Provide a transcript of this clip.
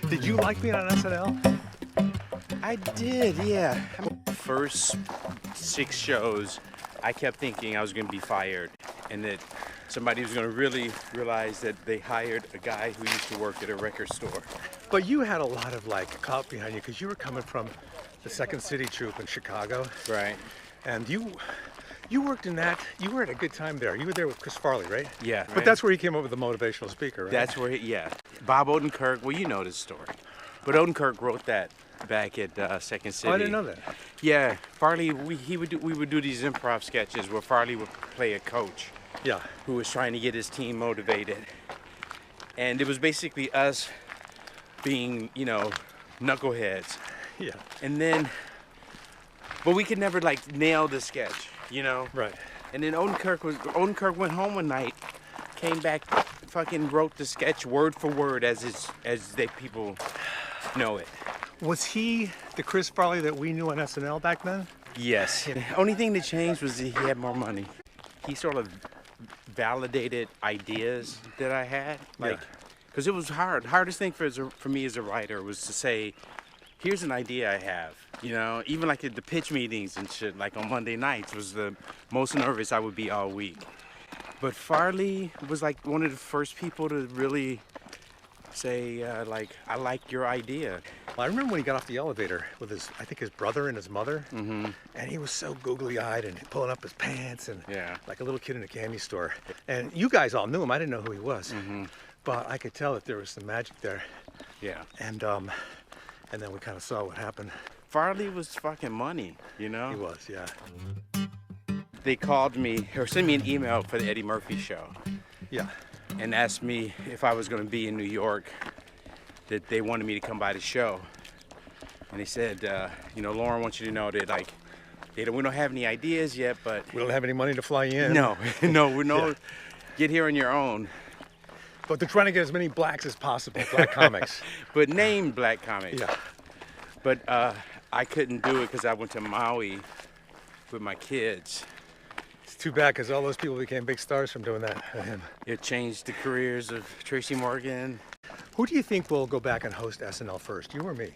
Did you like being on SNL? I did, yeah. First 6 shows, I kept thinking I was going to be fired and that somebody was going to really realize that they hired a guy who used to work at a record store. But you had a lot of like clout behind you because you were coming from the Second City troupe in Chicago. Right. And you worked in that. You were at a good time there. You were there with Chris Farley, right? Yeah. But that's where he came up with the motivational speaker, right? That's where, yeah. Bob Odenkirk, well, you know this story. But Odenkirk wrote that back at Second City. Oh, I didn't know that. Yeah, Farley, we would do these improv sketches where Farley would play a coach. Yeah. Who was trying to get his team motivated. And it was basically us being, knuckleheads. Yeah. And then, but we could never like nail the sketch, Right. And then Odenkirk went home one night, came back, fucking wrote the sketch word for word as people know it. Was he the Chris Farley that we knew on SNL back then? Yes. The only thing that changed was that he had more money. He sort of validated ideas that I had, because it was hard. Hardest thing for me as a writer was to say, here's an idea I have. Even like at the pitch meetings and shit, like on Monday nights was the most nervous I would be all week. But Farley was like one of the first people to really say, I like your idea. Well, I remember when he got off the elevator with his brother and his mother, and he was so googly-eyed and pulling up his pants and like a little kid in a candy store. And you guys all knew him. I didn't know who he was, but I could tell that there was some magic there. Yeah. And then we kind of saw what happened. Farley was fucking money, He was, yeah. They called me or sent me an email for the Eddie Murphy show. Yeah. And asked me if I was going to be in New York, that they wanted me to come by the show. And they said, Lauren wants you to know that, we don't have any ideas yet, but... We don't have any money to fly you in. No, get here on your own. But they're trying to get as many blacks as possible, black comics. But name black comics. Yeah. But I couldn't do it because I went to Maui with my kids. It's too bad because all those people became big stars from doing that. It changed the careers of Tracy Morgan. Who do you think will go back and host SNL first, you or me?